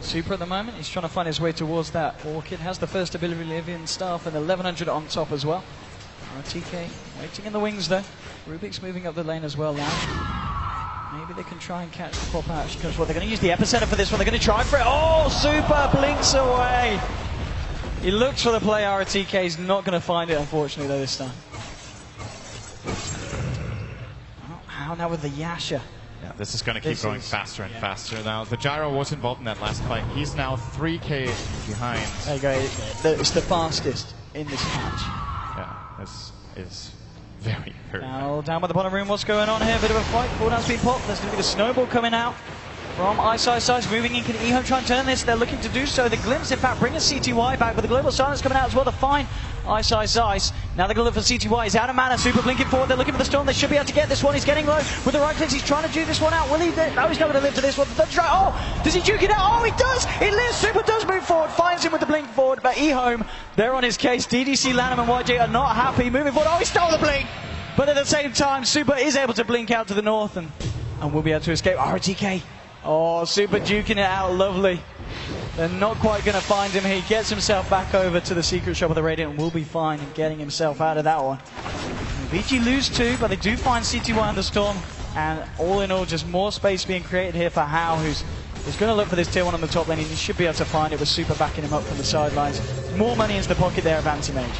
Super at the moment, he's trying to find his way towards that Orchid. Has the first ability living staff and 1100 on top as well. RTK waiting in the wings though. Rubik's moving up the lane as well now. Maybe they can try and catch the pop out. They're going to use the epicenter for this one. They're going to try for it. Oh, Super blinks away. He looks for the play. RTK is not going to find it, unfortunately, though, this time. Oh, how now with the Yasha? Yeah, this is going to keep going faster and faster now. The Gyro was involved in that last fight. He's now 3k behind. There you go. It's the fastest in this match. Yeah, this is very now down by the bottom room. What's going on here? Bit of a fight. Cooldown's been popped. There's going to be the snowball coming out from Ice. Moving in. Can eHome try and turn this? They're looking to do so. The Glimpse, in fact, bring a CTY back, but the Global Silence coming out as well to find Ice. Now they're going to look for CTY. He's out of mana. Super blinking forward. They're looking for the Storm. They should be able to get this one. He's getting low with the right clicks. He's trying to juke this one out. Will he? No, he's not going to live for this one. Oh, does he juke it out? Oh, he does. He lives. Super does move forward. Finds him with the blink forward. But eHome, they're on his case. DDC, Lanham and YJ are not happy. Moving forward. Oh, he stole the blink. But at the same time, Super is able to blink out to the north and will be able to escape. RTK. Oh, Super duking it out. Lovely. They're not quite going to find him. He gets himself back over to the secret shop of the Radiant and will be fine in getting himself out of that one. VG lose 2, but they do find CTY on the Storm. And all in all, just more space being created here for Hao, who's going to look for this tier 1 on the top lane. He should be able to find it with Super backing him up from the sidelines. More money into the pocket there of Anti-Mage.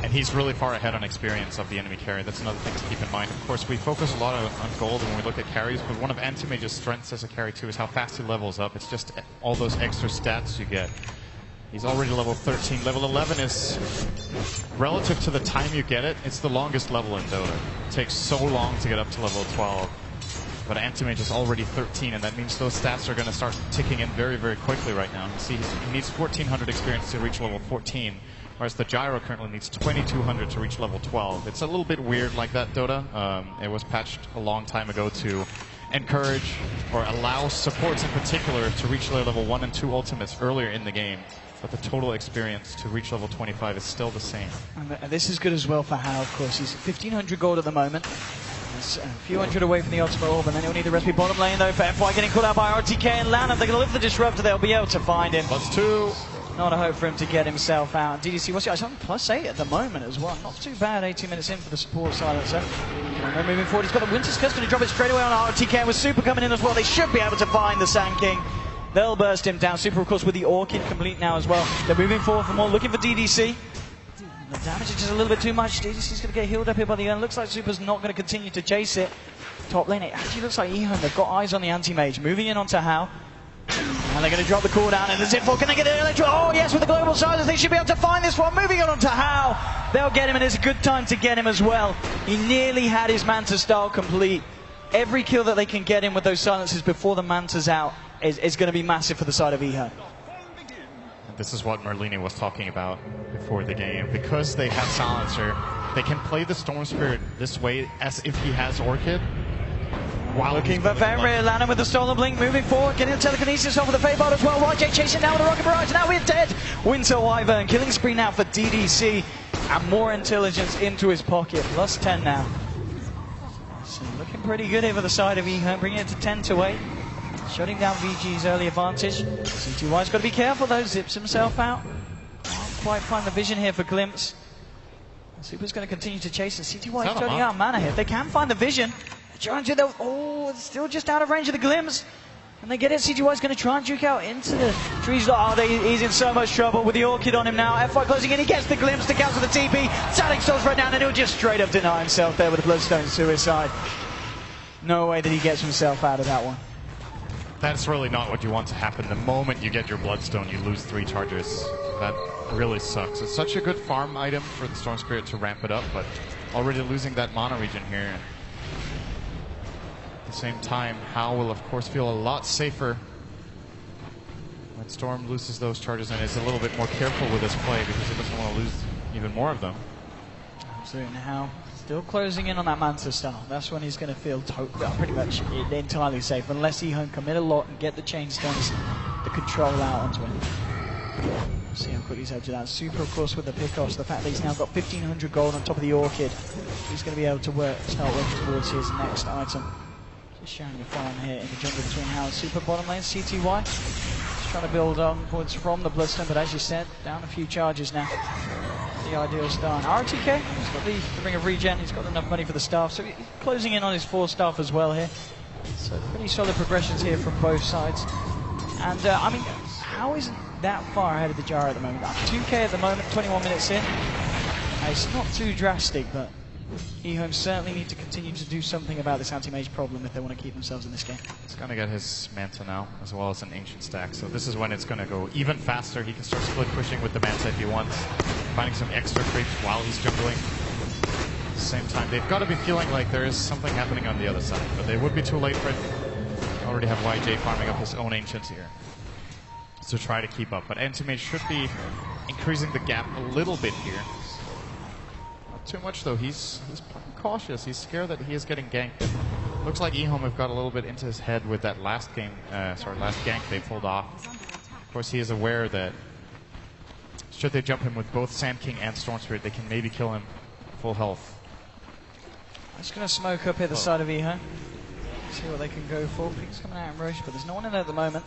And he's really far ahead on experience of the enemy carry. That's another thing to keep in mind. Of course, we focus a lot on gold when we look at carries, but one of Anti-Mage's strengths as a carry too is how fast he levels up. It's just all those extra stats you get. He's already level 13. Level 11 is, relative to the time you get it, it's the longest level in Dota. It takes so long to get up to level 12. But Anti-Mage is already 13, and that means those stats are going to start ticking in very, very quickly right now. You see, he needs 1400 experience to reach level 14. Whereas the Gyro currently needs 2200 to reach level 12. It's a little bit weird like that, Dota. It was patched a long time ago to encourage or allow supports in particular to reach their level 1 and 2 ultimates earlier in the game. But the total experience to reach level 25 is still the same. And this is good as well for Hao, of course. He's 1500 gold at the moment. He's a few hundred away from the ultimate orb, and then he'll need the recipe bottom lane though for FY getting caught out by RTK and Lanham. They're going to live the Disruptor. They'll be able to find him. +2. Not a hope for him to get himself out. DDC, what's he? He's on +8 at the moment as well. Not too bad. 18 minutes in for the support silencer. And then moving forward, he's got the Winter's Curse. Going to drop it straight away on RTK with Super coming in as well. They should be able to find the Sand King. They'll burst him down. Super, of course, with the Orchid complete now as well. They're moving forward for more, looking for DDC. The damage is just a little bit too much. DDC's going to get healed up here by the end. Looks like Super's not going to continue to chase it. Top lane, it actually looks like eHome. They've got eyes on the Anti-Mage. Moving in onto Hao. And they're going to drop the cooldown, and the Zip4, can they get the Electro? Oh yes, with the Global Silence, they should be able to find this one. Moving on to Hao. They'll get him, and it's a good time to get him as well. He nearly had his Manta style complete. Every kill that they can get in with those silences before the Manta's out is going to be massive for the side of eHome. This is what Merlini was talking about before the game. Because they have Silencer, they can play the Storm Spirit this way as if he has Orchid. Wow, looking for Fenrir, Lanham with the Stolen Blink, moving forward, getting the telekinesis off with the Fade as well. YJ chasing down with the Rocket Barrage, now we're dead. Winter Wyvern, killing spree now for DDC, and more intelligence into his pocket, +10 now. So looking pretty good here for the side of eHome, bringing it to 10-8. Shutting down VG's early advantage. CTY's got to be careful though, zips himself out. Can't quite find the vision here for Glimpse. Super's going to continue to chase, and CTY's turning out mana here. They can find the vision. Oh, it's still just out of range of the Glimpse. And they get it. CTY's going to try and juke out into the trees. Oh, he's in so much trouble with the Orchid on him now. FY closing in. He gets the Glimpse to cancel the TP. Static Storm's right down, and he'll just straight up deny himself there with a Bloodstone Suicide. No way that he gets himself out of that one. That's really not what you want to happen. The moment you get your Bloodstone, you lose 3 charges. That really sucks. It's such a good farm item for the Storm Spirit to ramp it up, but already losing that mana region here. At the same time, Hao will of course feel a lot safer when Storm loses those charges and is a little bit more careful with his play because he doesn't want to lose even more of them. Absolutely. Hao still closing in on that Manta style. That's when he's going to feel pretty much entirely safe, unless eHome commit a lot and get the chain stuns, the control out onto him. See how quickly he's able to do that. Super, of course, with the pickoffs. The fact that he's now got 1500 gold on top of the Orchid, he's going to be able to start working towards his next item. Just showing the farm here in the jungle between Hao and Super bottom lane. CTY. Just trying to build onwards from the Bloodstone, but as you said, down a few charges now. The ideal start. RTK, he's got the ring of regen, he's got enough money for the staff, so he's closing in on his 4 staff as well here. So pretty solid progressions here from both sides. And I mean, how isn't that far ahead of the Gyro at the moment? 2k at the moment, 21 minutes in. It's not too drastic, but eHome certainly need to continue to do something about this anti-mage problem if they want to keep themselves in this game. He's going to get his Manta now, as well as an Ancient stack, so this is when it's going to go even faster. He can start split pushing with the Manta if he wants, finding some extra creeps while he's jungling. At the same time, they've got to be feeling like there is something happening on the other side, but they would be too late for it. They already have YJ farming up his own Ancients here to try to keep up, but anti-mage should be increasing the gap a little bit here. Too much though. He's cautious. He's scared that he is getting ganked. Looks like eHome have got a little bit into his head with that last gank they pulled off. Of course, he is aware that should they jump him with both Sand King and Storm Spirit, they can maybe kill him full health. I'm just going to smoke up here the side of eHome. See what they can go for. Pink's coming out in Roche, but there's no one in there at the moment.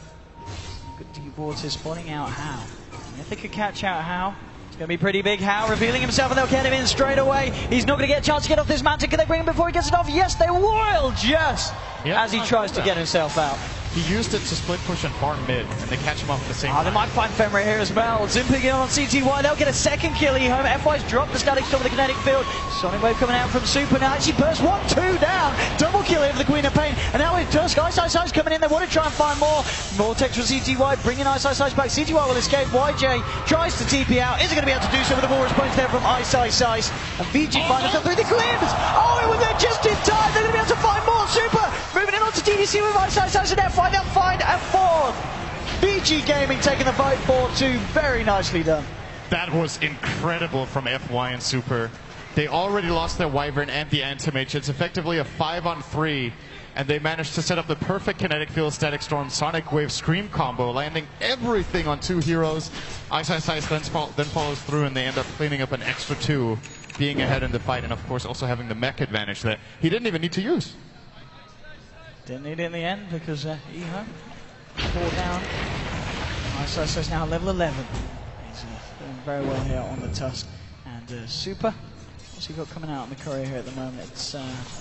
Good deep wards here, spawning out How. And if they could catch out How, it's going to be pretty big. How revealing himself, and they'll get him in straight away. He's not going to get a chance to get off this Manta. Can they bring him before he gets it off? Yes, they will, just as he tries to get himself out. He used it to split push and farm mid, and they catch him off at the same time. They might find Femra here as well. Zimping in on CTY. They'll get a second kill. eHome. FY's dropped the static storm of the kinetic field. Sonic Wave coming out from Super. Now actually burst 1-2 down. Double kill here for the Queen of Pain. And now with Tusk, Ice coming in. They want to try and find more. More text for CTY. Bringing Ice back. CTY will escape. YJ tries to TP out. Isn't going to be able to do so with the ball response there from Ice. And VG finds himself through the glimpse. Oh, it was there just in time. They're going to be able to find more. Super moving in onto TDC with Ice and FY. They'll find a fourth. VG Gaming taking the fight 4-2. Very nicely done. That was incredible from FY and Super. They already lost their Wyvern and the Anti-Mage. It's effectively a 5-on-3, and they managed to set up the perfect kinetic field, static storm, sonic wave, scream combo, landing everything on 2 heroes. Ice then follows through, and they end up cleaning up an extra 2, being ahead in the fight, and of course also having the mech advantage that he didn't even need to use. Didn't need it in the end because eHome 4 down. Ice now level 11. He's doing very well here on the Tusk. And Super, what's he got coming out on the courier here at the moment? It's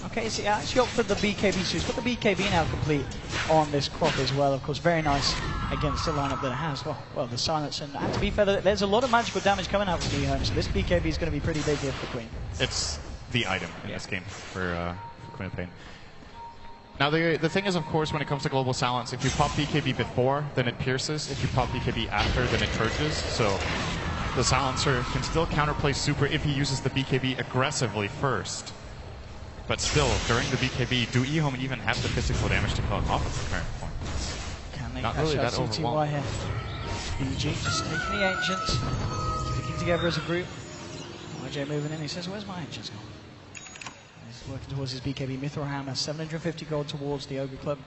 okay, it's actually up for the BKB, so he's got the BKB now complete on this crop as well. Of course, very nice against the lineup that it has. Well, the silence, and to be fair, there's a lot of magical damage coming out from eHome, so this BKB is going to be pretty big here for Queen. It's the item in this game for Queen of Pain. Now, the thing is, of course, when it comes to Global Silence, if you pop BKB before, then it pierces. If you pop BKB after, then it purges. So the Silencer can still counterplay Super if he uses the BKB aggressively first. But still, during the BKB, do eHome even have the physical damage to call it off at the current point? Can they Not catch really out that CTY here? VG just taking the Ancients, sticking together as a group. YJ moving in, he says, where's my Ancients gone? He's working towards his BKB Mithril Hammer, 750 gold towards the Ogre Club.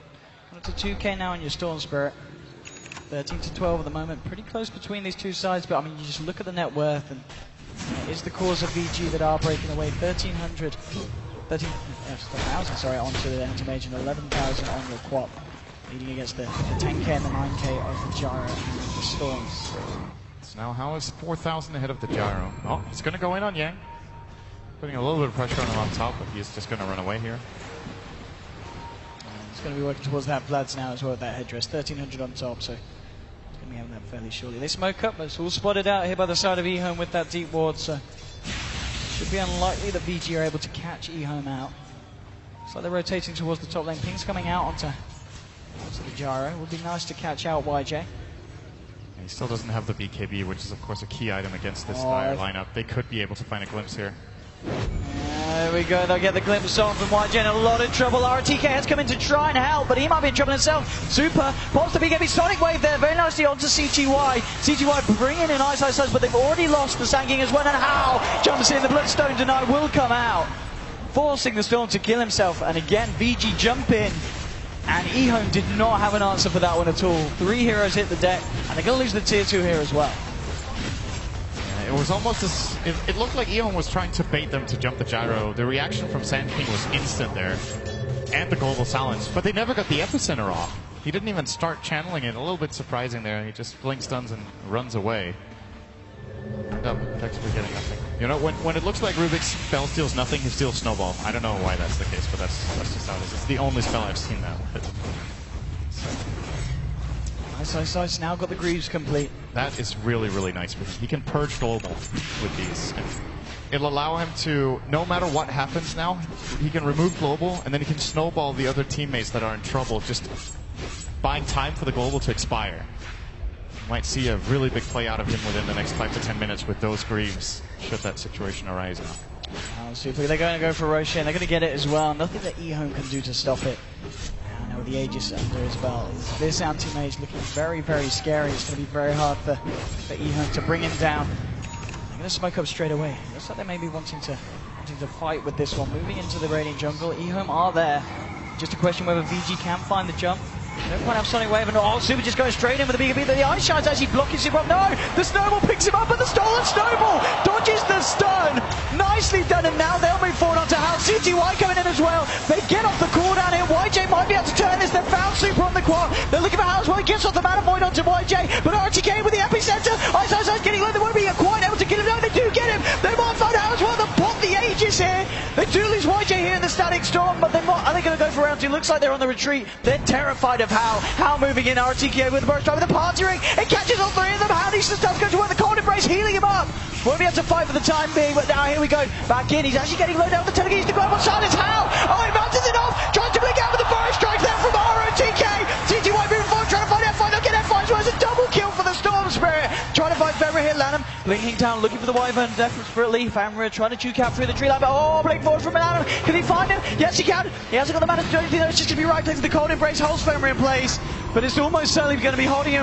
Up to 2k now in your Storm Spirit. 13 to 12 at the moment, pretty close between these two sides, but I mean, you just look at the net worth, and it's the cause of VG that are breaking away. 1,300, 1,000, onto the Anti-Mage, and 11,000 on your Quap, leading against the 10k and the 9k of the Gyro and the Storms. So now How is 4,000 ahead of the Gyro. Oh, he's going to go in on Yang. Putting a little bit of pressure on him on top, but he's just going to run away here. He's going to be working towards that Vlad's now as well with that headdress. 1,300 on top, so he's going to be having that fairly shortly. They smoke up, but it's all spotted out here by the side of eHome with that deep ward, so should be unlikely that VG are able to catch eHome out. Looks like they're rotating towards the top lane. Ping's coming out onto the Gyro. Would be nice to catch out YJ. He still doesn't have the BKB, which is of course a key item against this dire lineup. They could be able to find a glimpse here. There we go, they'll get the glimpse on from YJ in a lot of trouble. RTK has come in to try and help, but he might be in trouble himself. Super pops the BKB Sonic Wave there, very nicely onto CTY. CTY bringing in Ice, but they've already lost the Sand King as well, and How jumps in, the Bloodstone Deny will come out, forcing the Storm to kill himself, and again, VG jump in. And eHome did not have an answer for that one at all. 3 heroes hit the deck, and they're going to lose the tier 2 here as well. It was almost as... It looked like eHome was trying to bait them to jump the Gyro. The reaction from Sand King was instant there, and the Global Silence, but they never got the Epicenter off. He didn't even start channeling it. A little bit surprising there. He just blink stuns and runs away. No, effectively getting nothing. You know, when it looks like Rubik's spell steals nothing, he steals Snowball. I don't know why that's the case, but that's just how it is. It's the only spell I've seen that with. Ice now got the Greaves complete. That is really, really nice because he can purge Global with these. And it'll allow him to, no matter what happens now, he can remove Global and then he can snowball the other teammates that are in trouble, just buying time for the Global to expire. You might see a really big play out of him within the next 5 to 10 minutes with those Greaves, should that situation arise now. Super. They're going to go for Roshan. They're going to get it as well. Nothing that eHome can do to stop it. Now with the Aegis under his belt, this anti-mage looking very, very scary. It's going to be very hard for eHome to bring him down. They're going to smoke up straight away. Looks like they may be wanting to fight with this one. Moving into the Radiant jungle. eHome are there. Just a question whether VG can find the jump. No point have Sonic Wave, and Super just going straight in with the BKB. The Ice Shards actually blocking him up. No! The Snowball picks him up, but the stolen Snowball dodges the stun. Nicely done, and now they'll move forward onto House. CTY coming in as well. They get off the cooldown here. YJ might be able to turn this. They've found Super on the quad. They're looking for House. Well, he gets off the Mana Void onto YJ, but RTK with the epicenter. Ice getting low. They won't be quite able to get him. No, they do get him. They might find House. Well, they'll pop the Aegis here. They do lose YJ here in the Static Storm, but they're not. Are they going to go for round 2? Looks like they're on the retreat. They're terrified of How moving in RTK with the burst drive with the party ring. It catches all 3 of them. How needs the stuff going to work. The Cold Embrace healing him up. Won't be able to fight for the time being, but now here we go. Back in. He's actually getting low down the telekinesis to grab on silence. How? Oh, he mounted it off. Tries to blink out with the burst strike there from ROTK. CTY moving forward, trying to find F5. They'll get F5 as well as a double kill for the Storm Spirit. Trying to find Femra here. Lanham blinking down, looking for the Wyvern desperately. Femra trying to juke out through the tree line, but blink forward from Lanham. Can he find him? Yes, he can. He hasn't got the mana to do anything. It's just going to be right click. The Cold Embrace holds Femra in place, but it's almost certainly going to be holding him.